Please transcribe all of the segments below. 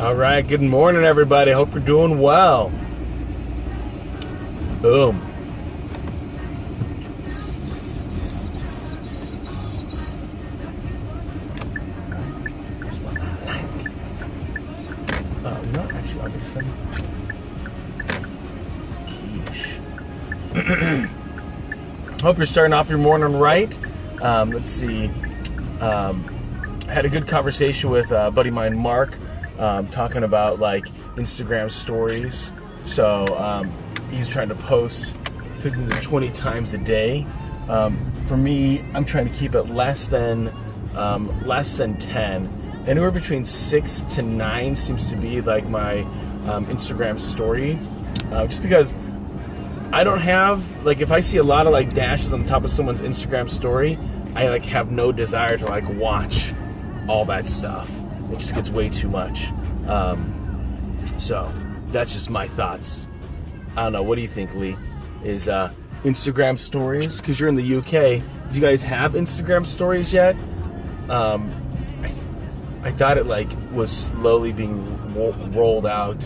All right, good morning, everybody. Hope you're doing well. Boom. Oh, you know, actually, I'll just send quiche. Hope you're starting off your morning right. Let's see. Had a good conversation with a buddy of mine, Mark, talking about like Instagram stories. So he's trying to post 15 to 20 times a day. For me, I'm trying to keep it less than 10. Anywhere between 6 to 9 seems to be like my Instagram story. Just because I don't have, like, if I see a lot of like dashes on the top of someone's Instagram story, I like have no desire to like watch all that stuff. It just gets way too much. So that's just my thoughts. I don't know. What do you think, Lee? Is Instagram stories? Because you're in the UK. Do you guys have Instagram stories yet? I thought it like was slowly being rolled out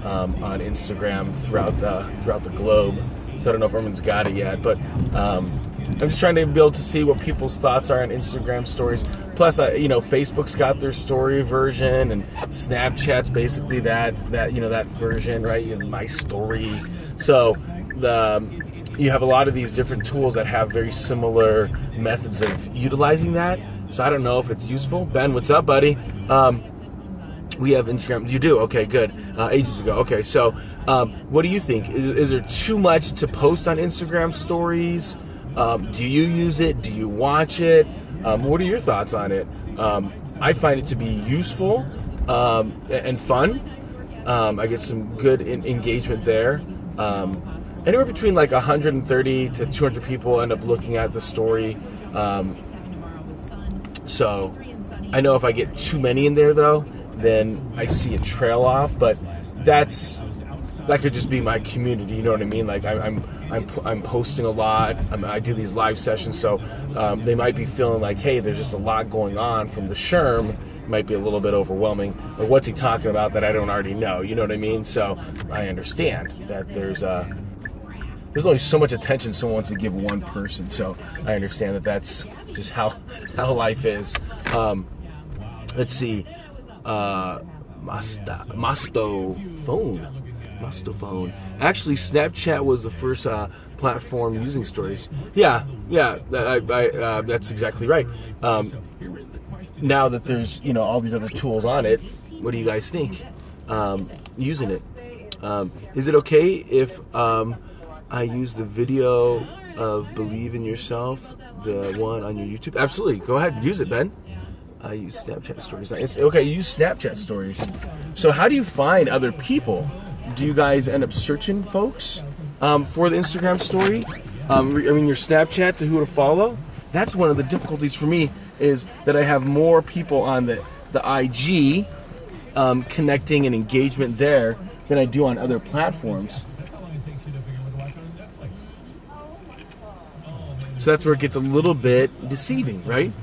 on Instagram throughout the globe. So I don't know if everyone's got it yet, but I'm just trying to be able to see what people's thoughts are on Instagram stories. Plus, Facebook's got their story version, and Snapchat's basically that version, right? You know, my story. So you have a lot of these different tools that have very similar methods of utilizing that. So I don't know if it's useful. Ben, what's up, buddy? We have Instagram. You do? Okay, good. Ages ago. Okay, so what do you think? Is there too much to post on Instagram stories? Do you use it? Do you watch it? What are your thoughts on it? I find it to be useful and fun. I get some good engagement there. Anywhere between like 130 to 200 people end up looking at the story. So I know if I get too many in there, though, then I see it trail off. But that could just be my community. You know what I mean? Like I'm posting a lot. I do these live sessions, so they might be feeling like, hey, there's just a lot going on from the Sherm. It might be a little bit overwhelming. Or what's he talking about that I don't already know? You know what I mean? So I understand that there's only so much attention someone wants to give one person. So I understand that that's just how life is. Let's see. Mastophone. Actually, Snapchat was the first platform using stories. Yeah, that's exactly right. Now that there's all these other tools on it, what do you guys think? Using it, is it okay if I use the video of Believe in Yourself, the one on your YouTube? Absolutely, go ahead and use it, Ben. I use Snapchat stories. Okay, you use Snapchat stories. So how do you find other people? Do you guys end up searching folks for the Instagram story? Your Snapchat to who to follow? That's one of the difficulties for me, is that I have more people on the IG connecting and engagement there than I do on other platforms. So that's where it gets a little bit deceiving, right?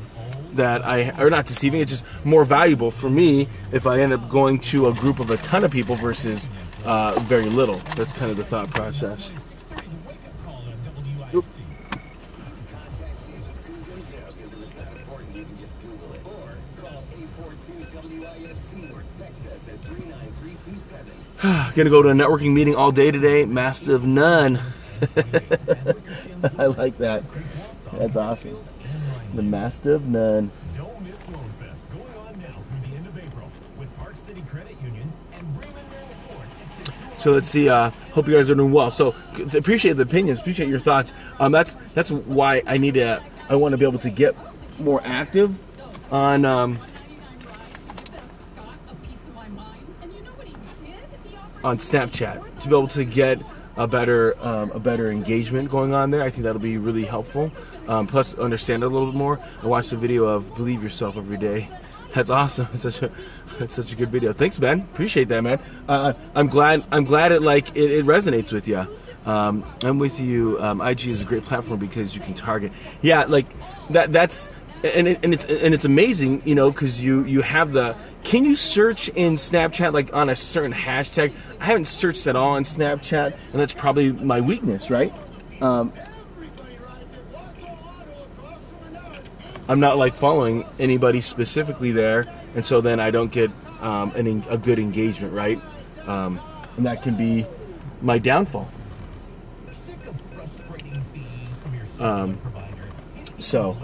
Or not deceiving, it's just more valuable for me if I end up going to a group of a ton of people versus very little. That's kind of the thought process. Oop. Gonna go to a networking meeting all day today. Master of none. I like that. That's awesome. The Master of None. Don't miss Fest going on now through the end of April with Park City Credit Union and Raymond Ford. So let's see. Hope you guys are doing well. So appreciate the opinions. Appreciate your thoughts. That's why I want to be able to get more active on Snapchat, to be able to get a better engagement going on there. I think that'll be really helpful. Plus, understand it a little bit more. I watched the video of Believe Yourself every day. That's awesome. It's such a good video. Thanks, Ben. Appreciate that, man. I'm glad it resonates with you. I'm with you. IG is a great platform because you can target. Yeah, like that's it's amazing, you know, because you have the. Can you search in Snapchat like on a certain hashtag? I haven't searched at all in Snapchat, and that's probably my weakness, right? I'm not like following anybody specifically there, and so then I don't get a good engagement, right? And that can be my downfall. So.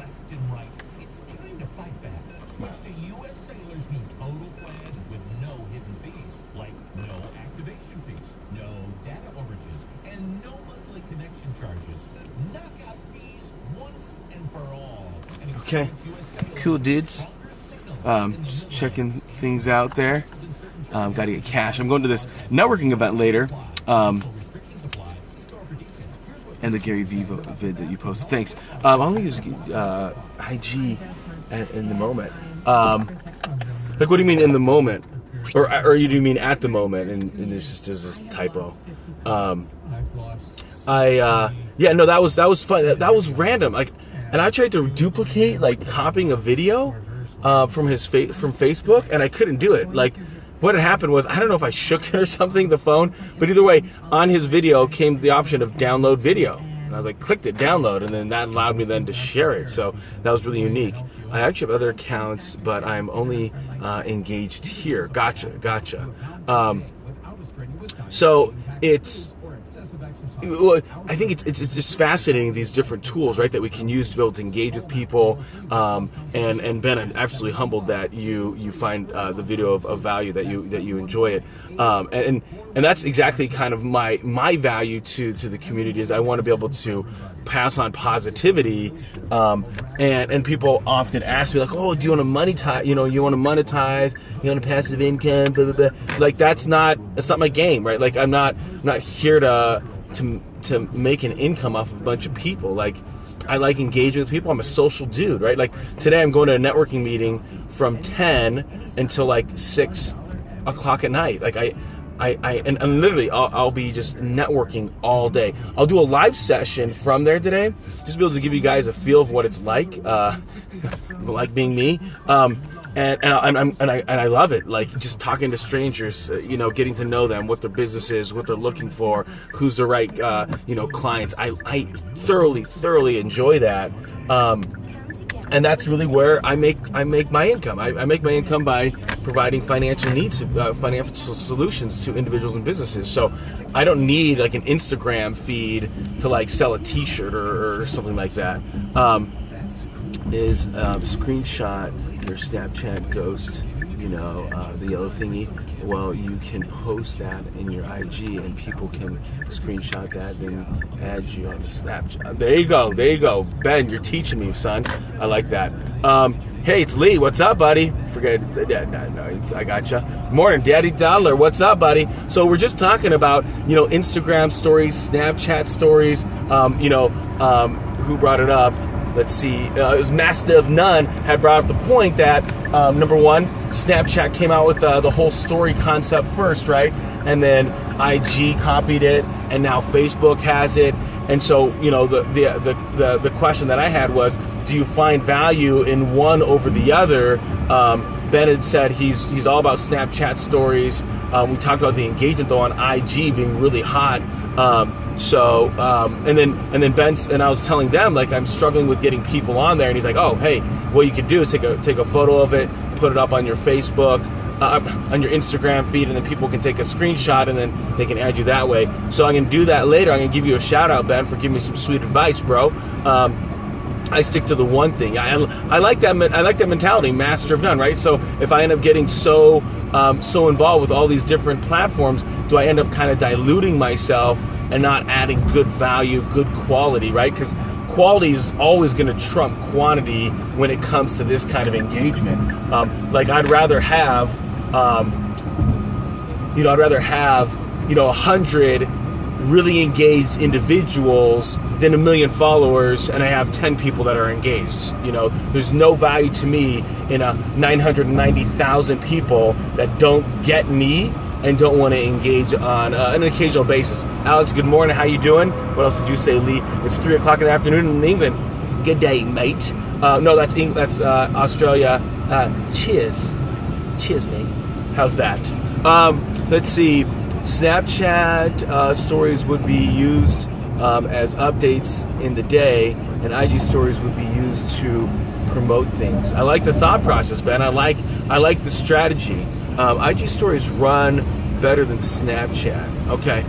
Okay, cool dudes. Just checking things out there. Got to get cash. I'm going to this networking event later. And the Gary Vee vid that you posted. Thanks. I only use IG in the moment. Like, what do you mean in the moment? Or you do mean at the moment? And there's this typo. Yeah, no, that was fun. That was random. Like. And I tried to duplicate, like, copying a video from Facebook, and I couldn't do it. Like, what had happened was, I don't know if I shook it or something, the phone, but either way, on his video came the option of download video. And I was like, clicked it, download, and then that allowed me then to share it. So that was really unique. I actually have other accounts, but I'm only engaged here. Gotcha. So it's... Well, I think it's just fascinating, these different tools, right, that we can use to be able to engage with people. And Ben, I'm absolutely humbled that you find the video of value, that you enjoy it. And that's exactly kind of my value to the community, is I want to be able to pass on positivity. And people often ask me, like, oh, do you want to monetize? You want to monetize? You want a passive income? Blah, blah, blah. Like, that's not my game, right? Like, I'm not here to make an income off of a bunch of people. Like, I like engaging with people. I'm a social dude, right? Like, today I'm going to a networking meeting from 10 until like 6 o'clock at night. Like, and literally I'll be just networking all day. I'll do a live session from there today, just to be able to give you guys a feel of what it's like being me. And I love it, like, just talking to strangers, getting to know them, what their business is, what they're looking for, who's the right, clients. I thoroughly enjoy that. And that's really where I make my income. I make my income by providing financial needs, financial solutions to individuals and businesses. So I don't need like an Instagram feed to like sell a T-shirt or something like that. Screenshot your Snapchat ghost, the yellow thingy. Well, you can post that in your IG and people can screenshot that, then add you on the Snapchat. There you go. Ben, you're teaching me, son. I like that. Hey, it's Lee. What's up, buddy? No, I gotcha. Morning, Daddy Dollar. What's up, buddy? So we're just talking about, Instagram stories, Snapchat stories, who brought it up? Let's see, it was Master of None had brought up the point that, number one, Snapchat came out with the whole story concept first, right? And then IG copied it, and now Facebook has it. And so, the question that I had was, do you find value in one over the other? Ben had said he's all about Snapchat stories. We talked about the engagement though on IG being really hot. And then Ben and I was telling them, like, I'm struggling with getting people on there, and he's like, oh, hey, what you could do is take a photo of it, put it up on your Facebook, on your Instagram feed, and then people can take a screenshot and then they can add you that way. So I'm gonna do that later. I'm gonna give you a shout out, Ben, for giving me some sweet advice, bro. I stick to the one thing. I like that. I like that mentality, master of none, right? So if I end up getting so involved with all these different platforms, do I end up kind of diluting myself and not adding good value, good quality, right? Because quality is always going to trump quantity when it comes to this kind of engagement. I'd rather have, 100 really engaged individuals than 1 million followers and I have 10 people that are engaged. There's no value to me in a 990,000 people that don't get me and don't want to engage on an occasional basis. Alex, good morning. How you doing? What else did you say, Lee? It's 3 o'clock in the afternoon in England. Good day, mate. No, that's Australia. Cheers, mate. How's that? Let's see. Snapchat stories would be used as updates in the day, and IG stories would be used to promote things. I like the thought process, Ben. I like the strategy. IG stories run better than Snapchat. Okay,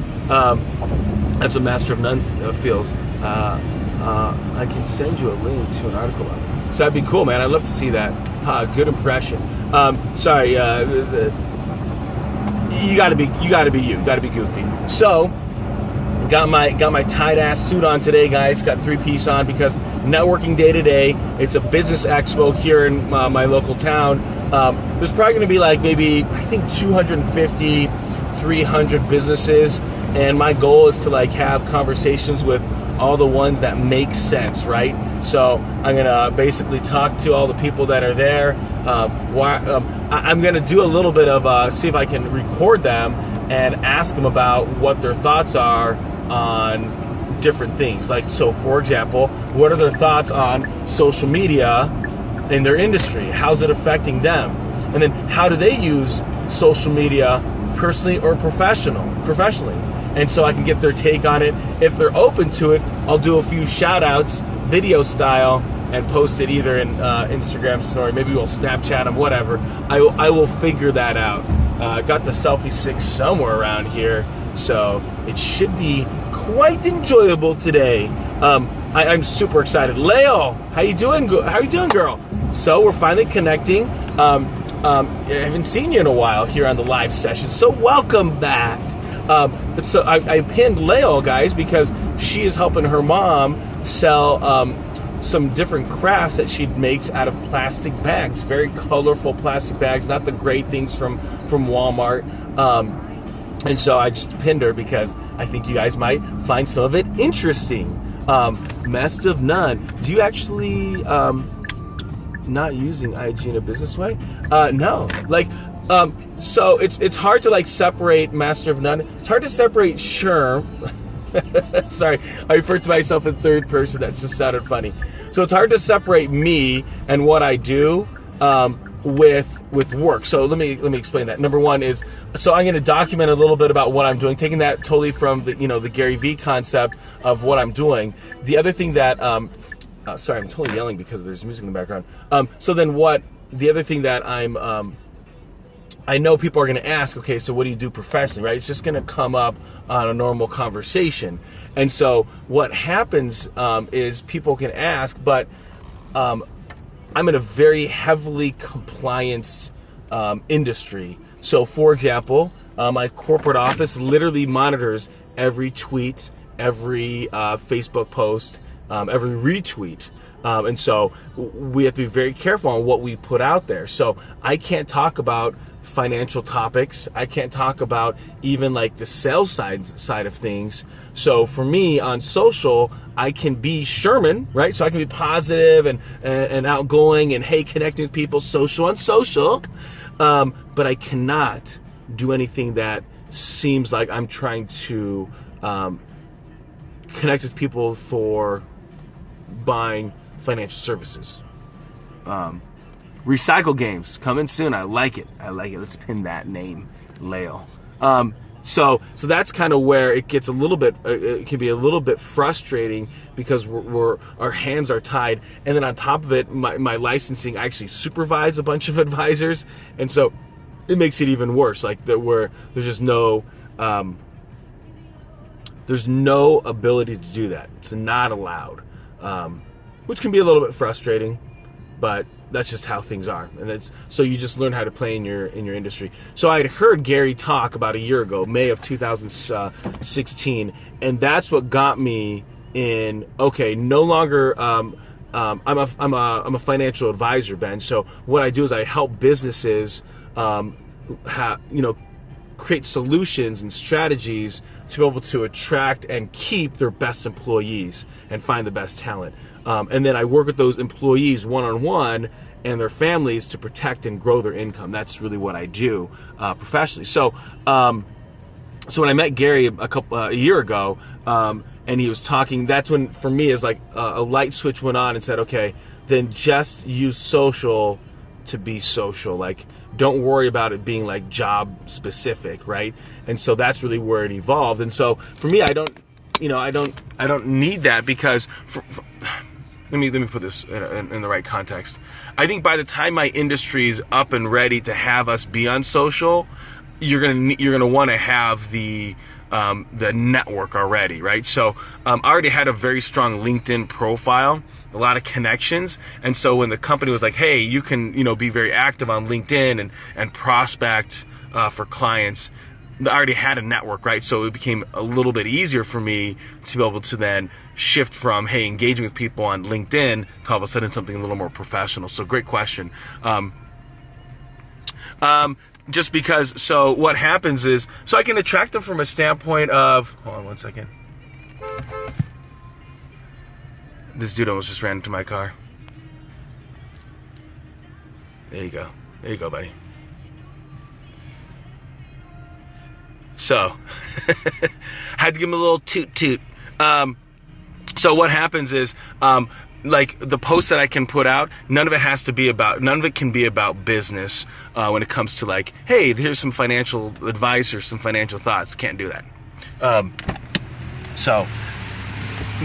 that's what Master of None feels. I can send you a link to an article. So that'd be cool, man. I'd love to see that. Good impression. Sorry, you gotta be you. Gotta be goofy. So, got my tight ass suit on today, guys. Got 3-piece on because networking day today. It's a business expo here in my local town. There's probably gonna be like maybe I think 250, 300 businesses, and my goal is to like have conversations with all the ones that make sense, right? So I'm gonna basically talk to all the people that are there. I'm gonna do a little bit of see if I can record them and ask them about what their thoughts are on different things. Like, so for example, what are their thoughts on social media in their industry? How's it affecting them? And then how do they use social media personally or professionally? And so I can get their take on it. If they're open to it, I'll do a few shout outs, video style, and post it either in Instagram story. Maybe we'll Snapchat them, whatever. I will figure that out. Got the selfie stick somewhere around here, so it should be quite enjoyable today. I'm super excited. Leo, how you doing? How you doing, girl? So we're finally connecting. I haven't seen you in a while here on the live session, so welcome back. So I pinned Leo, guys, because she is helping her mom sell some different crafts that she makes out of plastic bags, very colorful plastic bags, not the gray things from Walmart. And so I just pinned her because I think you guys might find some of it interesting. Master of None, do you actually not using IG in a business way? No, like. So it's hard to like separate Master of None. It's hard to separate Sherm. Sorry, I referred to myself in third person. That just sounded funny. So it's hard to separate me and what I do with work. So let me explain that. Number one is, so I'm going to document a little bit about what I'm doing, taking that totally from the Gary Vee concept of what I'm doing. The other thing that sorry, I'm totally yelling because there's music in the background. So then the other thing that I know people are going to ask, okay, so what do you do professionally, right? It's just going to come up on a normal conversation. And so what happens is people can ask, but I'm in a very heavily compliance industry. So for example, my corporate office literally monitors every tweet, every Facebook post, every retweet. And so we have to be very careful on what we put out there. So I can't talk about financial topics. I can't talk about even like the sales side of things. So for me on social, I can be Sherman, right? So I can be positive and outgoing and hey, connecting with people, social on social. But I cannot do anything that seems like I'm trying to connect with people for buying financial services. Recycle games coming soon. I like it. Let's pin that name, Leo. So that's kind of where it gets a little bit. It can be a little bit frustrating because our hands are tied, and then on top of it, my licensing, I actually supervise a bunch of advisors, and so it makes it even worse. Like where there's just no ability to do that. It's not allowed, which can be a little bit frustrating, but that's just how things are, and so you just learn how to play in your industry. So I had heard Gary talk about a year ago, May of 2016, and that's what got me in. Okay, no longer I'm a financial advisor, Ben. So what I do is I help businesses, create solutions and strategies to be able to attract and keep their best employees and find the best talent. And then I work with those employees one-on-one and their families to protect and grow their income. That's really what I do professionally. So when I met Gary a year ago, and he was talking, that's when for me is like a light switch went on and said, okay, then just use social to be social. Like, don't worry about it being like job specific, right? And so that's really where it evolved. And so for me, I don't need that, because let me put this in the right context. I think by the time my industry's up and ready to have us be on social, you're gonna want to have the network already, right? So I already had a very strong LinkedIn profile, a lot of connections, and so when the company was like, "Hey, you can be very active on LinkedIn and prospect for clients," I already had a network, right? So it became a little bit easier for me to be able to then shift from, hey, engaging with people on LinkedIn to all of a sudden something a little more professional. So great question. Just because, so what happens is, so I can attract them from a standpoint of, hold on one second. This dude almost just ran into my car. There you go. There you go, buddy. So, had to give him a little toot. So what happens is, like the posts that I can put out, none of it can be about business when it comes to like, hey, here's some financial advice or some financial thoughts. Can't do that.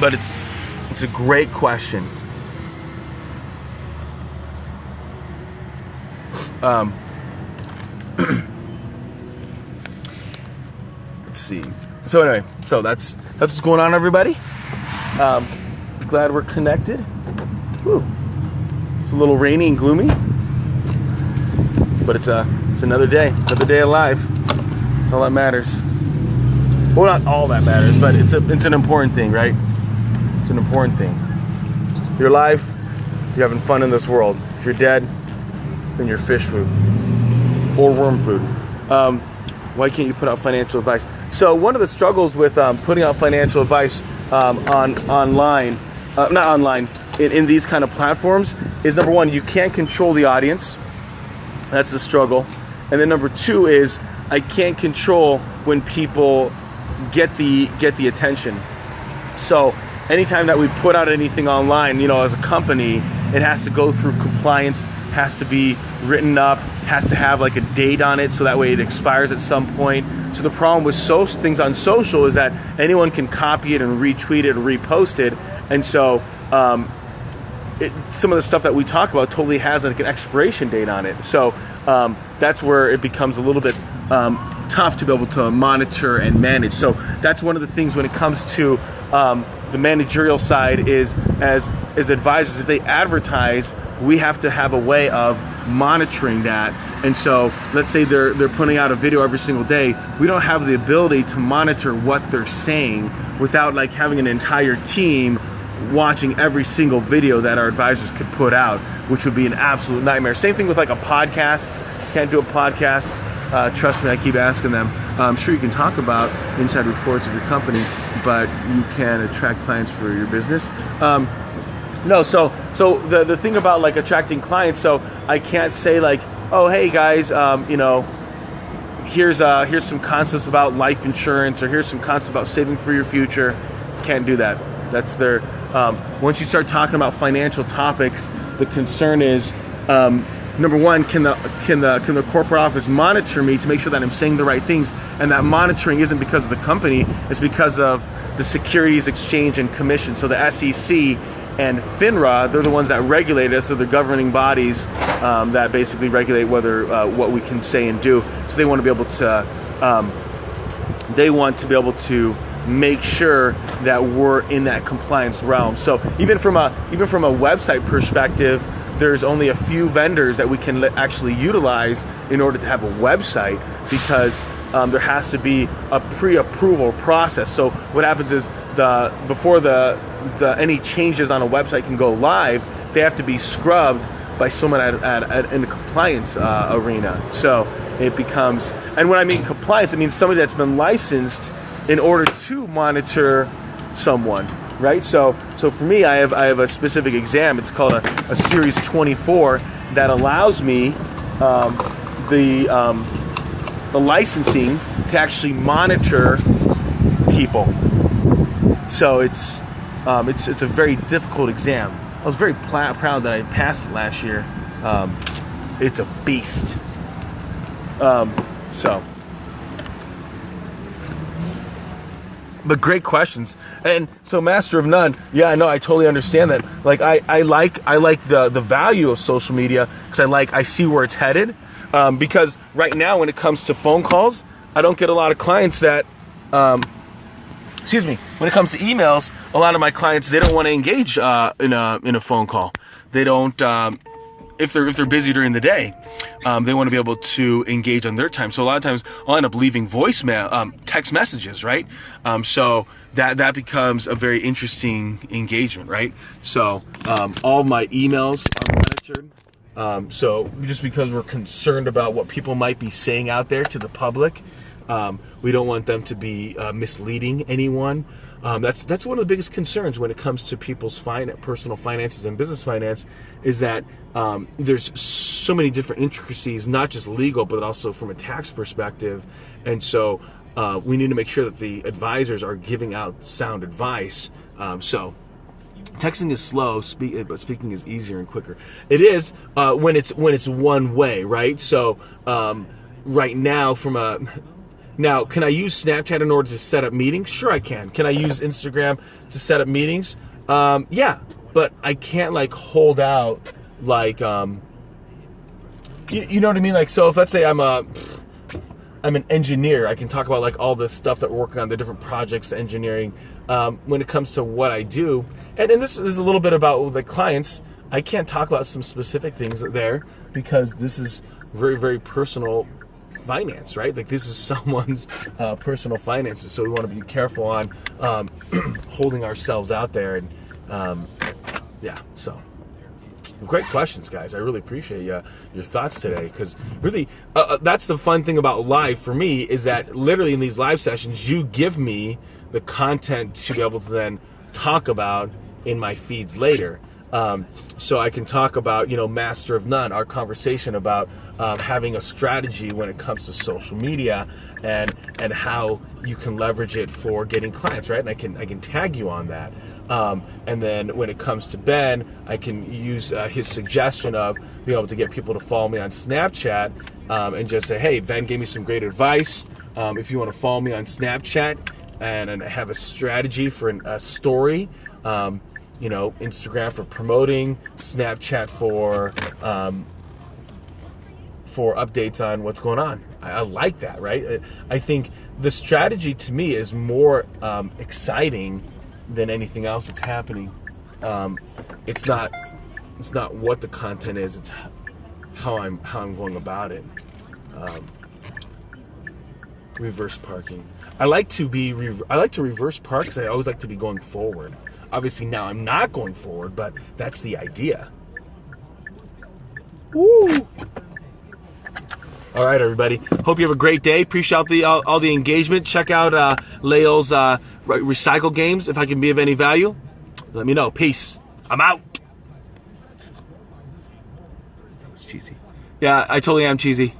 But it's a great question. Let's see. So anyway, that's what's going on, everybody. Glad we're connected. Whew. It's a little rainy and gloomy, but it's another day alive. That's all that matters. Well, not all that matters, but it's an important thing, right? It's an important thing. You're alive. You're having fun in this world. If you're dead, then you're fish food or worm food. Why can't you put out financial advice? So one of the struggles with putting out financial advice in these kind of platforms is, number one, you can't control the audience. That's the struggle. And then number two is, I can't control when people get the attention. So anytime that we put out anything online, as a company, it has to go through compliance, has to be written up, has to have like a date on it, so that way it expires at some point. So the problem with things on social is that anyone can copy it and retweet it and repost it, and so some of the stuff that we talk about totally has like an expiration date on it. So that's where it becomes a little bit tough to be able to monitor and manage. So that's one of the things when it comes to the managerial side is, as advisors, if they advertise, we have to have a way of monitoring that. And so let's say they're putting out a video every single day. We don't have the ability to monitor what they're saying without like having an entire team watching every single video that our advisors could put out, which would be an absolute nightmare. Same thing with like a podcast. Can't do a podcast. Trust me, I keep asking them. I'm sure you can talk about inside reports of your company, but you can attract clients for your business. No, so the thing about like attracting clients, so I can't say like, oh, hey guys, here's some concepts about life insurance, or here's some concepts about saving for your future. Can't do that. That's their. Once you start talking about financial topics, the concern is, number one, can the corporate office monitor me to make sure that I'm saying the right things? And that monitoring isn't because of the company; it's because of the Securities Exchange and Commission. So the SEC and FINRA, they're the ones that regulate us. So they're governing bodies that basically regulate whether what we can say and do. So they want to be able to. Make sure that we're in that compliance realm. So even from a website perspective, there's only a few vendors that we can actually utilize in order to have a website, because there has to be a pre-approval process. So what happens is before any changes on a website can go live, they have to be scrubbed by someone in the compliance arena. So it becomes, and when I mean compliance, I mean somebody that's been licensed in order to monitor someone, right? So for me, I have a specific exam. It's called a Series 24 that allows me the licensing to actually monitor people. So it's a very difficult exam. I was very proud that I passed it last year. It's a beast. But great questions. And so Master of None, yeah, I know, I totally understand that. Like I like the value of social media because I see where it's headed. Because right now when it comes to phone calls, I don't get a lot of clients that when it comes to emails, a lot of my clients, they don't want to engage in a phone call. They don't if they're busy during the day, they want to be able to engage on their time. So a lot of times I'll end up leaving voicemail, text messages, right? So that becomes a very interesting engagement, right? So all my emails are monitored. So just because we're concerned about what people might be saying out there to the public, we don't want them to be misleading anyone. That's one of the biggest concerns when it comes to people's personal finances and business finance, is that there's so many different intricacies, not just legal, but also from a tax perspective. And so we need to make sure that the advisors are giving out sound advice. So texting is slow, but speaking is easier and quicker. It is when it's one way, right? So right now, now, can I use Snapchat in order to set up meetings? Sure, I can. Can I use Instagram to set up meetings? Yeah, but I can't hold out you know what I mean? So if let's say I'm an engineer, I can talk about all the stuff that we're working on, the different projects, the engineering. When it comes to what I do, and this is a little bit about the clients, I can't talk about some specific things there because this is very, very personal finance, right? This is someone's personal finances, so we want to be careful on holding ourselves out there. And so great questions, guys. I really appreciate your thoughts today, because really that's the fun thing about live for me, is that literally in these live sessions you give me the content to be able to then talk about in my feeds later. So I can talk about, Master of None, our conversation about having a strategy when it comes to social media and how you can leverage it for getting clients, right? And I can tag you on that. And then when it comes to Ben, I can use his suggestion of being able to get people to follow me on Snapchat and just say, hey, Ben gave me some great advice. If you want to follow me on Snapchat and have a strategy for a story, Instagram for promoting, Snapchat for updates on what's going on. I like that, right? I think the strategy to me is more exciting than anything else that's happening. It's not what the content is; it's how I'm going about it. Reverse parking. I like to reverse park because I always like to be going forward. Obviously now I'm not going forward, but that's the idea. Woo! All right, everybody. Hope you have a great day. Appreciate all the engagement. Check out Leo's recycle games. If I can be of any value, let me know. Peace. I'm out. It's cheesy. Yeah, I totally am cheesy.